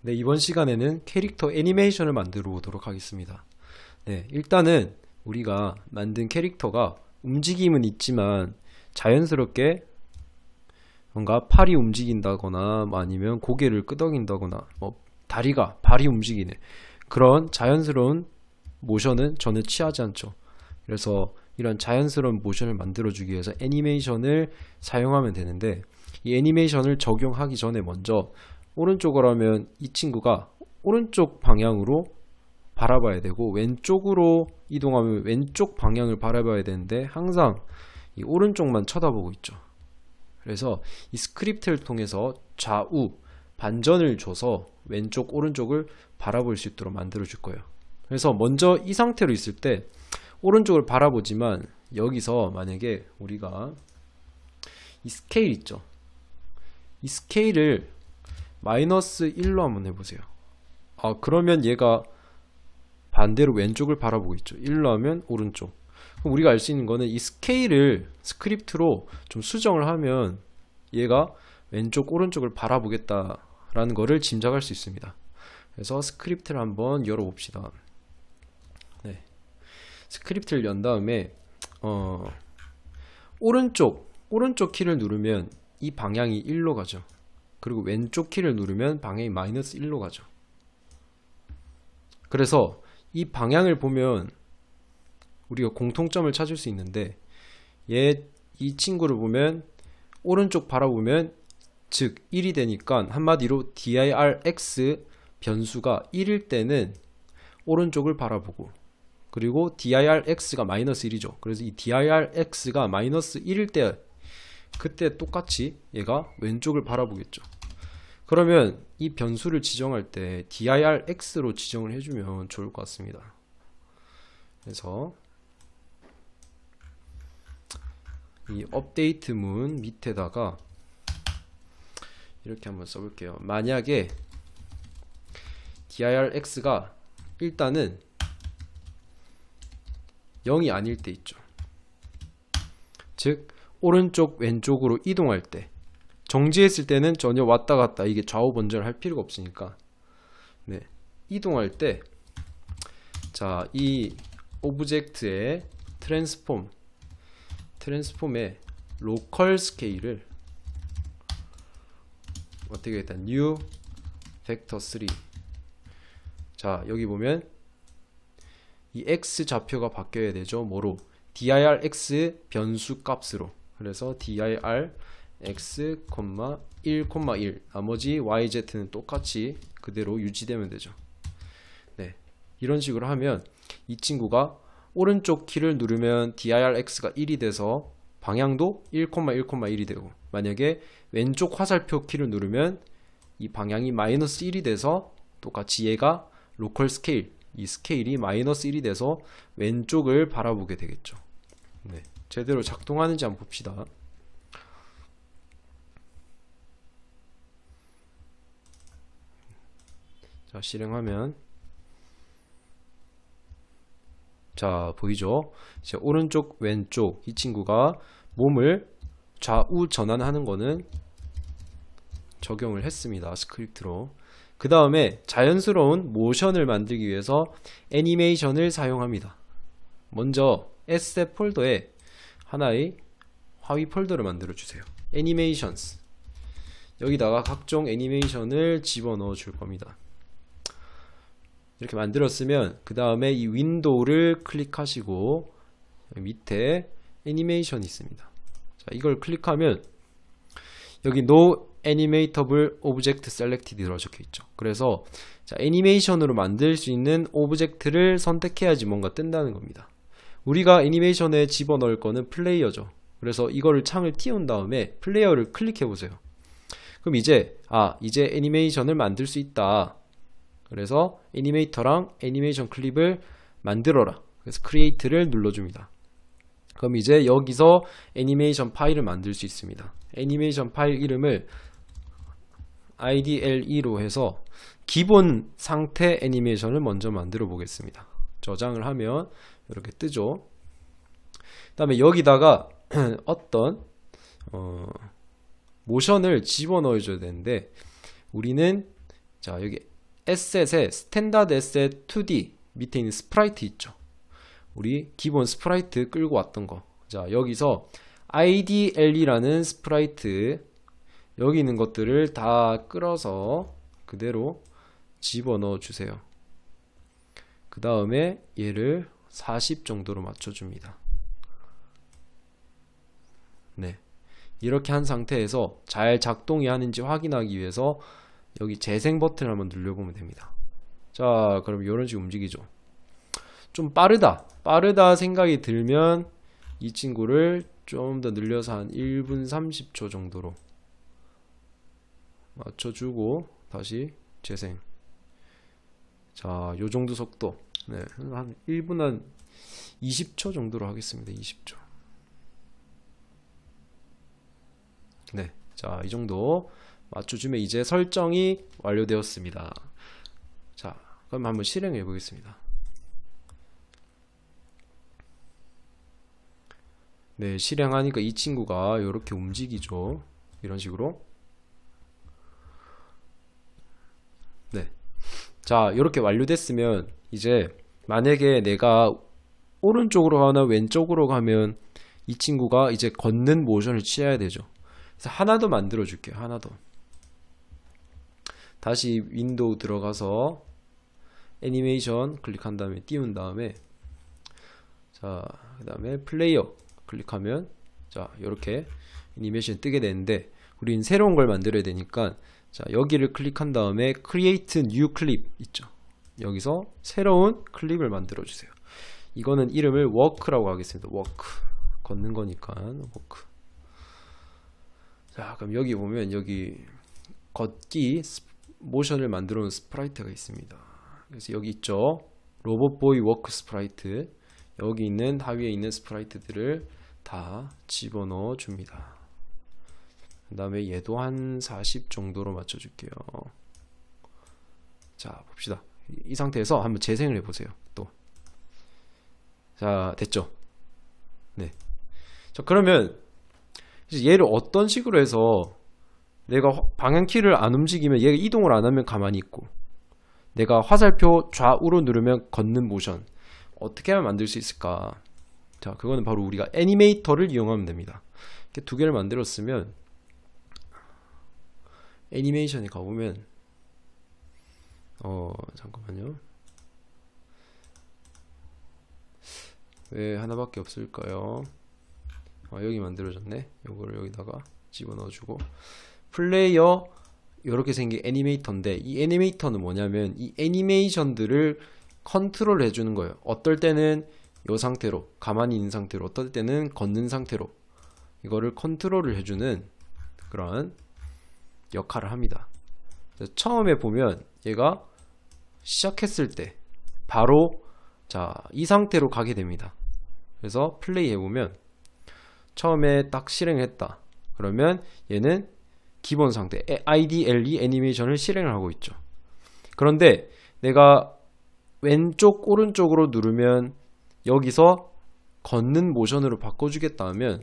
네, 이번 시간에는 캐릭터 애니메이션을 만들어 보도록 하겠습니다. 네, 일단은 우리가 만든 캐릭터가 움직임은 있지만 자연스럽게 뭔가 팔이 움직인다거나 아니면 고개를 끄덕인다거나 다리가 발이 움직이는 그런 자연스러운 모션은 저는 취하지 않죠. 그래서 이런 자연스러운 모션을 만들어주기 위해서 애니메이션을 사용하면 되는데, 이 애니메이션을 적용하기 전에 먼저 오른쪽으로 하면 이 친구가 오른쪽 방향으로 바라봐야 되고, 왼쪽으로 이동하면 왼쪽 방향을 바라봐야 되는데 항상 이 오른쪽만 쳐다보고 있죠. 그래서 이 스크립트를 통해서 좌우 반전을 줘서 왼쪽 오른쪽을 바라볼 수 있도록 만들어 줄 거예요. 그래서 먼저 이 상태로 있을 때 오른쪽을 바라보지만, 여기서 만약에 우리가 이 스케일 있죠, 이 스케일을 마이너스 1로 한번 해보세요. 그러면 얘가 반대로 왼쪽을 바라보고 있죠. 1로 하면 오른쪽. 그럼 우리가 알 수 있는 거는 이 스케일을 스크립트로 좀 수정을 하면 얘가 왼쪽 오른쪽을 바라보겠다라는 거를 짐작할 수 있습니다. 그래서 스크립트를 한번 열어봅시다. 네. 스크립트를 연 다음에 오른쪽 키를 누르면 이 방향이 1로 가죠. 그리고 왼쪽 키를 누르면 방향이 마이너스 1로 가죠. 그래서 이 방향을 보면 우리가 공통점을 찾을 수 있는데, 이 친구를 보면 오른쪽 바라보면 즉 1이 되니까, 한마디로 dirx 변수가 1일 때는 오른쪽을 바라보고, 그리고 dirx가 마이너스 1이죠. 그래서 이 dirx가 마이너스 1일 때 그때 똑같이 얘가 왼쪽을 바라보겠죠. 그러면 이 변수를 지정할 때 dirx로 지정을 해주면 좋을 것 같습니다. 그래서 이 업데이트 문 밑에다가 이렇게 한번 써볼게요. 만약에 dirx가 일단은 0이 아닐 때 있죠. 즉 오른쪽 왼쪽으로 이동할 때, 정지했을 때는 전혀 왔다 갔다 이게 좌우 번전을 할 필요가 없으니까, 네, 이동할 때, 자, 이 오브젝트의 트랜스폼의 로컬 스케일을 어떻게 했다, new vector 3. 자, 여기 보면 이 x 좌표가 바뀌어야 되죠. 뭐로? dirx 변수 값으로. 그래서 dirx, 1,1 나머지 yz는 똑같이 그대로 유지되면 되죠. 네, 이런 식으로 하면 이 친구가 오른쪽 키를 누르면 dirx가 1이 돼서 방향도 1,1,1이 되고, 만약에 왼쪽 화살표 키를 누르면 이 방향이 마이너스 1이 돼서 똑같이 얘가 로컬 스케일, 이 스케일이 마이너스 1이 돼서 왼쪽을 바라보게 되겠죠. 네, 제대로 작동하는지 한번 봅시다. 자, 실행하면, 자, 보이죠? 이제 오른쪽 왼쪽 이 친구가 몸을 좌우 전환하는 거는 적용을 했습니다. 스크립트로. 그 다음에 자연스러운 모션을 만들기 위해서 애니메이션을 사용합니다. 먼저 에셋 폴더에 하나의 하위 폴더를 만들어 주세요. 애니메이션스. 여기다가 각종 애니메이션을 집어넣어 줄 겁니다. 이렇게 만들었으면 그 다음에 이 윈도우를 클릭하시고 밑에 애니메이션이 있습니다. 자, 이걸 클릭하면 여기 No Animatable Object Selected라고 적혀 있죠. 그래서 자, 애니메이션으로 만들 수 있는 오브젝트를 선택해야지 뭔가 뜬다는 겁니다. 우리가 애니메이션에 집어넣을 거는 플레이어죠. 그래서 이거를 창을 띄운 다음에 플레이어를 클릭해 보세요. 그럼 이제 애니메이션을 만들 수 있다. 그래서 애니메이터랑 애니메이션 클립을 만들어라. 그래서 create를 눌러줍니다. 그럼 이제 여기서 애니메이션 파일을 만들 수 있습니다. 애니메이션 파일 이름을 IDLE로 해서 기본 상태 애니메이션을 먼저 만들어 보겠습니다. 저장을 하면 이렇게 뜨죠. 그 다음에 여기다가 어떤 모션을 집어넣어 줘야 되는데, 우리는 자, 여기 에셋에 스탠다드 에셋 2D 밑에 있는 스프라이트 있죠. 우리 기본 스프라이트 끌고 왔던 거. 자, 여기서 IDLE라는 스프라이트 여기 있는 것들을 다 끌어서 그대로 집어넣어 주세요. 그 다음에 얘를 40 정도로 맞춰줍니다. 네, 이렇게 한 상태에서 잘 작동이 하는지 확인하기 위해서 여기 재생 버튼을 한번 눌러보면 됩니다. 자, 그럼 이런 식으로 움직이죠. 좀 빠르다 생각이 들면 이 친구를 좀 더 늘려서 한 1분 30초 정도로 맞춰주고 다시 재생. 자, 요 정도 속도. 네, 한 1분 한 20초 정도로 하겠습니다. 20초. 네, 자, 이 정도 맞춰주면 이제 설정이 완료되었습니다. 자, 그럼 한번 실행해 보겠습니다. 네, 실행하니까 이 친구가 이렇게 움직이죠. 이런 식으로. 네, 자, 이렇게 완료됐으면 이제 만약에 내가 오른쪽으로 가나 왼쪽으로 가면 이 친구가 이제 걷는 모션을 취해야 되죠. 그래서 하나 더 만들어 줄게요. 하나 더. 다시 윈도우 들어가서 애니메이션 클릭한 다음에 띄운 다음에, 자, 그 다음에 플레이어 클릭하면, 자, 이렇게 애니메이션이 뜨게 되는데 우린 새로운 걸 만들어야 되니까, 자, 여기를 클릭한 다음에 Create New Clip 있죠. 여기서 새로운 클립을 만들어 주세요. 이거는 이름을 Walk라고 하겠습니다. Walk, 걷는 거니까 Walk. 자, 그럼 여기 보면 여기 걷기 모션을 만들어 놓은 스프라이트가 있습니다. 그래서 여기 있죠. 로봇보이 워크 스프라이트. 여기 있는 하위에 있는 스프라이트들을 다 집어넣어 줍니다. 그 다음에 얘도 한 40 정도로 맞춰줄게요. 자, 봅시다. 이 상태에서 한번 재생을 해보세요. 또. 자, 됐죠? 네. 자, 그러면 이제 얘를 어떤 식으로 해서 내가 방향키를 안 움직이면 얘가 이동을 안 하면 가만히 있고, 내가 화살표 좌우로 누르면 걷는 모션 어떻게 하면 만들 수 있을까? 자, 그거는 바로 우리가 애니메이터를 이용하면 됩니다. 이렇게 두 개를 만들었으면 애니메이션에 가보면 잠깐만요. 왜 하나밖에 없을까요? 여기 만들어졌네. 요거를 여기다가 집어넣어주고, 플레이어 이렇게 생긴 애니메이터인데, 이 애니메이터는 뭐냐면 이 애니메이션들을 컨트롤 해주는 거예요. 어떨 때는 이 상태로 가만히 있는 상태로, 어떨 때는 걷는 상태로 이거를 컨트롤을 해주는 그런 역할을 합니다. 처음에 보면 얘가 시작했을 때 바로, 자, 이 상태로 가게 됩니다. 그래서 플레이 해보면 처음에 딱 실행했다 그러면 얘는 기본 상태 IDLE 애니메이션을 실행을 하고 있죠. 그런데 내가 왼쪽 오른쪽으로 누르면 여기서 걷는 모션으로 바꿔주겠다 하면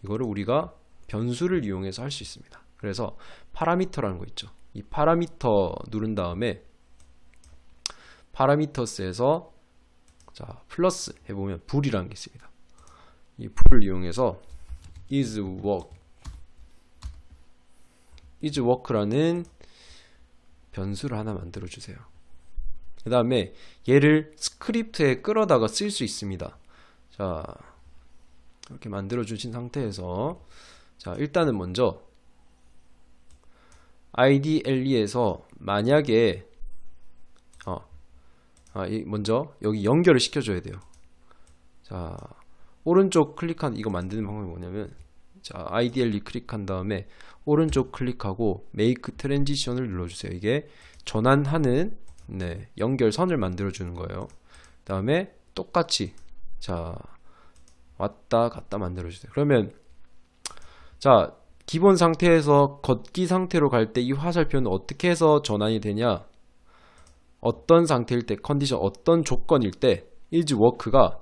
이거를 우리가 변수를 이용해서 할 수 있습니다. 그래서 파라미터라는 거 있죠. 이 파라미터 누른 다음에 파라미터스에서, 자, 플러스 해보면 불이라는 게 있습니다. 이 불을 이용해서 isWalk라는 변수를 하나 만들어 주세요. 그 다음에 얘를 스크립트에 끌어다가 쓸 수 있습니다. 자, 이렇게 만들어 주신 상태에서, 자, 일단은 먼저 IDLE에서 만약에 먼저 여기 연결을 시켜줘야 돼요. 자, 오른쪽 클릭한 이거 만드는 방법이 뭐냐면, 자, IDLE 클릭한 다음에 오른쪽 클릭하고 Make Transition을 눌러주세요. 이게 전환하는, 네, 연결선을 만들어주는 거예요. 그 다음에 똑같이, 자, 왔다 갔다 만들어주세요. 그러면, 자, 기본 상태에서 걷기 상태로 갈 때 이 화살표는 어떻게 해서 전환이 되냐? 어떤 상태일 때, 컨디션, 어떤 조건일 때 isWalk가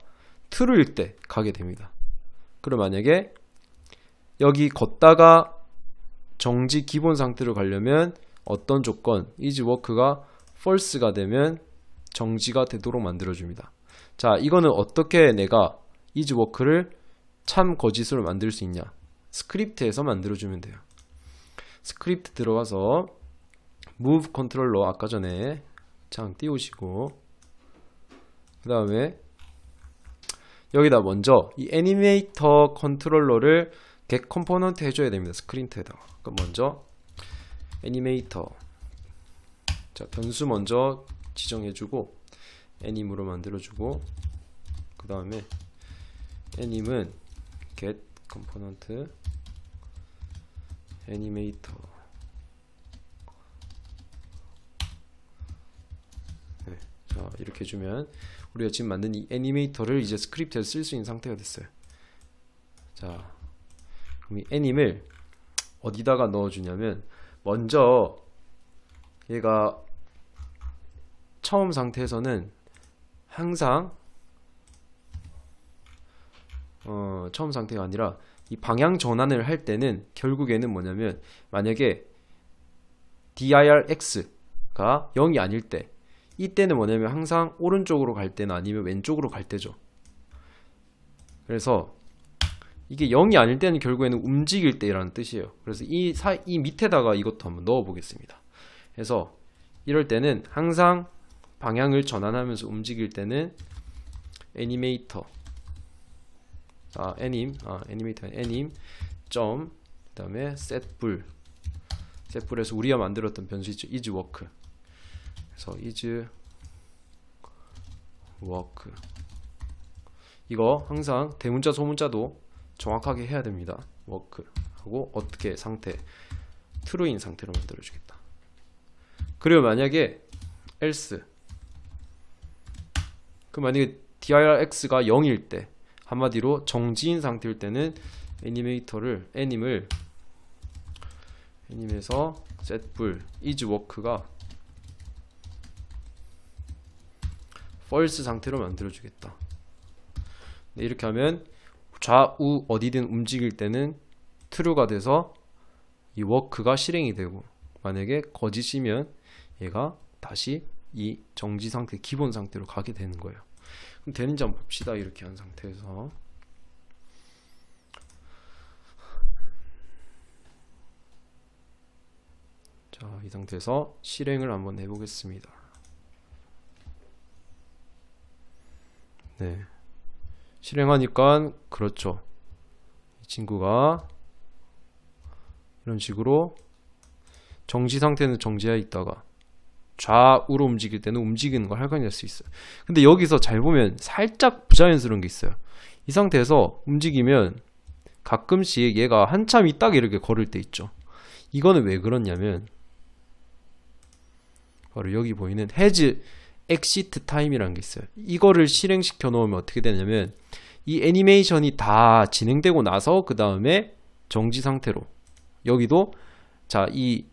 true일 때 가게 됩니다. 그럼 만약에 여기 걷다가 정지 기본 상태로 가려면 어떤 조건 is work가 false가 되면 정지가 되도록 만들어줍니다. 자, 이거는 어떻게 내가 is work를 참 거짓으로 만들 수 있냐? 스크립트에서 만들어주면 돼요. 스크립트 들어가서 move 컨트롤러 아까 전에 창 띄우시고 그 다음에 여기다 먼저 이 애니메이터 컨트롤러를 get 컴포넌트 해줘야 됩니다. 스크립트에다가. 그럼 먼저 애니메이터, 자 변수 먼저 지정해주고 애님으로 만들어주고 그 다음에 애님은 get 컴포넌트 애니메이터. 네, 자 이렇게 해주면 우리가 지금 만든 이 애니메이터를 이제 스크립트에서 쓸 수 있는 상태가 됐어요. 자, 그럼 이 애님을 어디다가 넣어주냐면 먼저 얘가 처음 상태에서는 항상 처음 상태가 아니라 이 방향 전환을 할 때는 결국에는 뭐냐면 만약에 dirx가 0이 아닐 때 이때는 뭐냐면 항상 오른쪽으로 갈 때나 아니면 왼쪽으로 갈 때죠. 그래서 이게 0이 아닐 때는 결국에는 움직일 때라는 뜻이에요. 그래서 이 밑에다가 이것도 한번 넣어 보겠습니다. 그래서 이럴 때는 항상 방향을 전환하면서 움직일 때는 애니메이터 애니메이터 애님 점 그다음에 set불에서 우리가 만들었던 변수 있죠. is work. 그래서 is work 이거 항상 대문자 소문자도 정확하게 해야 됩니다. work 하고 어떻게 상태 true인 상태로 만들어 주겠다. 그리고 만약에 else 그 만약에 dirx가 0일 때 한마디로 정지인 상태일 때는 애님을 애님에서 set불 is work가 false 상태로 만들어 주겠다. 네, 이렇게 하면 좌우 어디든 움직일 때는 true가 돼서 이 work가 실행이 되고 만약에 거짓이면 얘가 다시 이 정지 상태 기본 상태로 가게 되는 거예요. 그럼 되는지 한번 봅시다. 이렇게 한 상태에서 자, 이 상태에서 실행을 한번 해보겠습니다. 네, 실행하니까 그렇죠. 이 친구가 이런 식으로 정지 상태는 정지해 있다가 좌우로 움직일 때는 움직이는 걸 확인할 수 있어요. 근데 여기서 잘 보면 살짝 부자연스러운 게 있어요. 이 상태에서 움직이면 가끔씩 얘가 한참 있다가 이렇게 걸을 때 있죠. 이거는 왜 그렇냐면 바로 여기 보이는 has exit time이라는 게 있어요. 이거를 실행시켜 놓으면 어떻게 되냐면 이 애니메이션이 다 진행되고 나서 그 다음에 정지 상태로 여기도 자, 이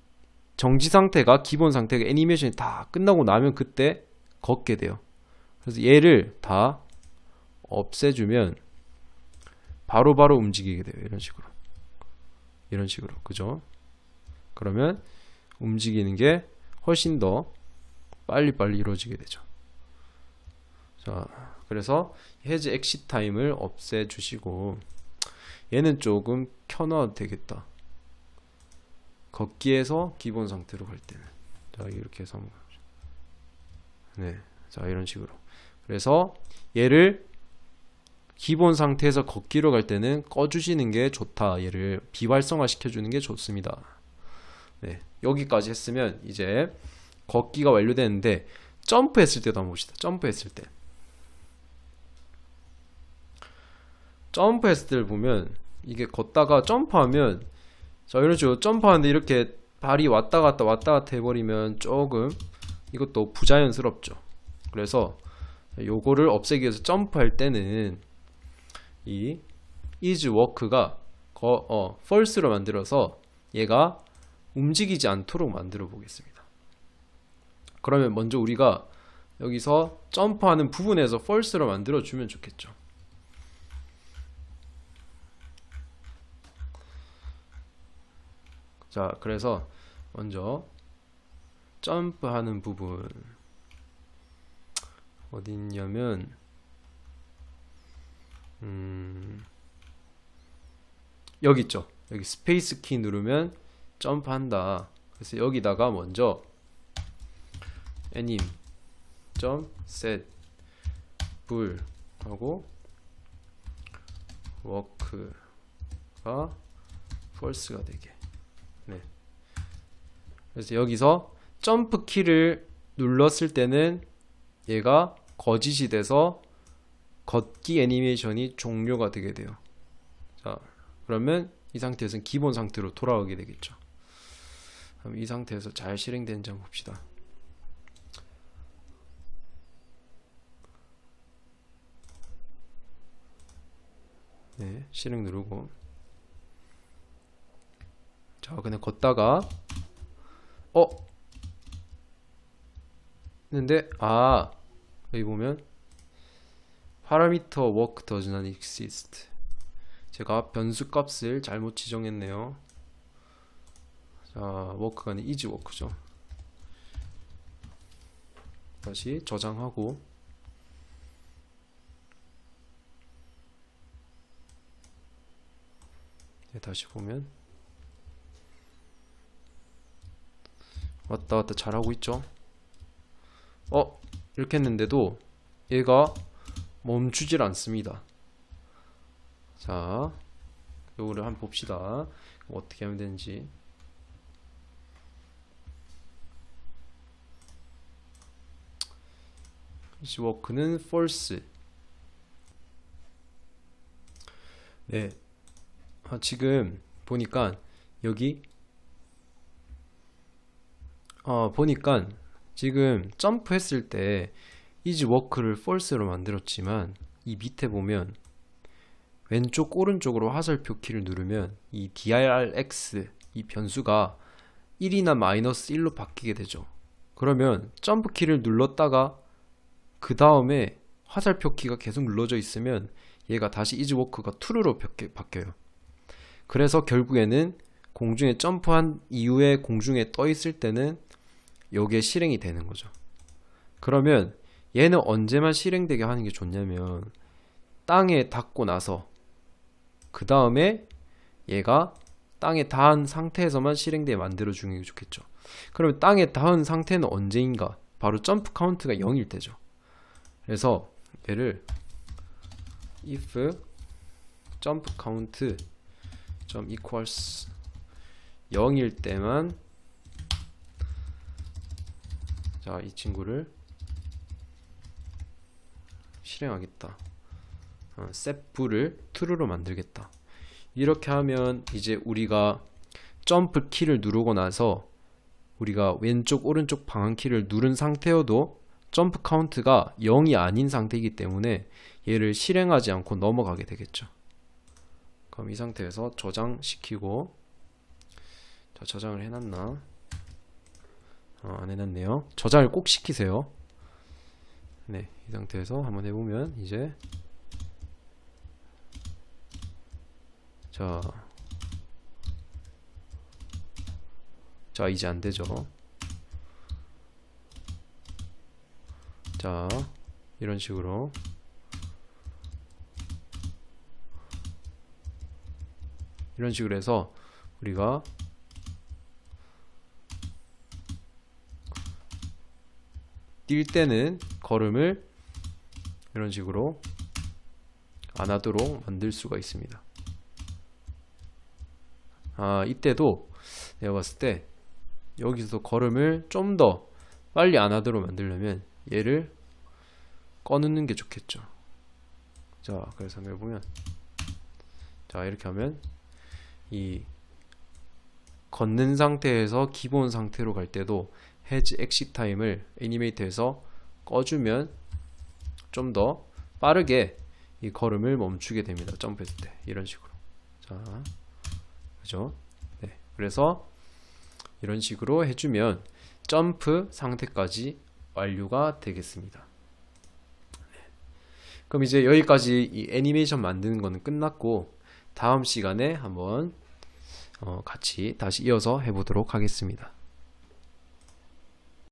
정지 상태가 기본 상태가 애니메이션이 다 끝나고 나면 그때 걷게 돼요. 그래서 얘를 다 없애주면 바로바로 움직이게 돼요. 이런 식으로 그죠? 그러면 움직이는 게 훨씬 더 빨리빨리 이루어지게 되죠. 자, 그래서 has exit time을 없애주시고 얘는 조금 켜놔도 되겠다. 걷기에서 기본 상태로 갈 때는 자 이렇게 해서 한번 네, 자 이런 식으로 그래서 얘를 기본 상태에서 걷기로 갈 때는 꺼주시는 게 좋다. 얘를 비활성화 시켜주는 게 좋습니다. 네, 여기까지 했으면 이제 걷기가 완료되는데 점프했을 때도 한번 봅시다. 점프했을 때를 보면 이게 걷다가 점프하면 자 이런 식으로 점프하는데 이렇게 발이 왔다 갔다 해버리면 조금 이것도 부자연스럽죠. 그래서 요거를 없애기 위해서 점프할 때는 이 is work가 false로 만들어서 얘가 움직이지 않도록 만들어 보겠습니다. 그러면 먼저 우리가 여기서 점프하는 부분에서 false로 만들어 주면 좋겠죠. 자, 그래서 먼저 점프하는 부분 어디 있냐면 여기 있죠. 여기 스페이스 키 누르면 점프한다. 그래서 여기다가 먼저 anim set 불 하고 work가 false가 되게. 네. 그래서 여기서 점프 키를 눌렀을 때는 얘가 거짓이 돼서 걷기 애니메이션이 종료가 되게 돼요. 자, 그러면 이 상태에서는 기본 상태로 돌아오게 되겠죠. 그럼 이 상태에서 잘 실행되는지 한번 봅시다. 네, 실행 누르고. 자, 그냥 걷다가 근데 여기 보면 parameter work does not exist. 제가 변수 값을 잘못 지정했네요. 자, work가 아니라 is work죠. 다시 저장하고 네, 다시 보면 왔다 갔다 잘하고 있죠. 이렇게 했는데도 얘가 멈추질 않습니다. 자, 요거를 한번 봅시다. 어떻게 하면 되는지. is work는 false. 네. 지금 보니까 여기 보니까 지금 점프 했을 때 is work를 false로 만들었지만 이 밑에 보면 왼쪽 오른쪽으로 화살표 키를 누르면 이 dirx 이 변수가 1이나 마이너스 1로 바뀌게 되죠. 그러면 점프 키를 눌렀다가 그 다음에 화살표 키가 계속 눌러져 있으면 얘가 다시 is work가 true로 바뀌어요. 그래서 결국에는 공중에 점프한 이후에 공중에 떠 있을 때는 요게 실행이 되는 거죠. 그러면 얘는 언제만 실행되게 하는 게 좋냐면 땅에 닿고 나서 그 다음에 얘가 땅에 닿은 상태에서만 실행되게 만들어 주는 게 좋겠죠. 그러면 땅에 닿은 상태는 언제인가? 바로 점프 카운트가 0일 때죠. 그래서 얘를 if 점프 카운트 equals 0일 때만 자, 이 친구를 실행하겠다. set불을 true로 만들겠다. 이렇게 하면 이제 우리가 점프 키를 누르고 나서 우리가 왼쪽 오른쪽 방향 키를 누른 상태여도 점프 카운트가 0이 아닌 상태이기 때문에 얘를 실행하지 않고 넘어가게 되겠죠. 그럼 이 상태에서 저장시키고, 자, 저장을 해놨나? 안 해놨네요. 저장을 꼭 시키세요. 네, 이 상태에서 한번 해보면 이제 자 이제 안되죠. 자, 이런 식으로 해서 우리가 뛸 때는 걸음을 이런 식으로 안 하도록 만들 수가 있습니다. 이때도 내가 봤을 때 여기서 걸음을 좀 더 빨리 안 하도록 만들려면 얘를 꺼놓는 게 좋겠죠. 자, 그래서 한번 해보면, 자, 이렇게 하면 이 걷는 상태에서 기본 상태로 갈 때도 has exit time을 애니메이터에서 꺼주면 좀 더 빠르게 이 걸음을 멈추게 됩니다. 점프했을 때 이런 식으로. 자, 그죠? 네, 그래서 이런 식으로 해주면 점프 상태까지 완료가 되겠습니다. 네. 그럼 이제 여기까지 이 애니메이션 만드는 거는 끝났고, 다음 시간에 한번 같이 다시 이어서 해보도록 하겠습니다.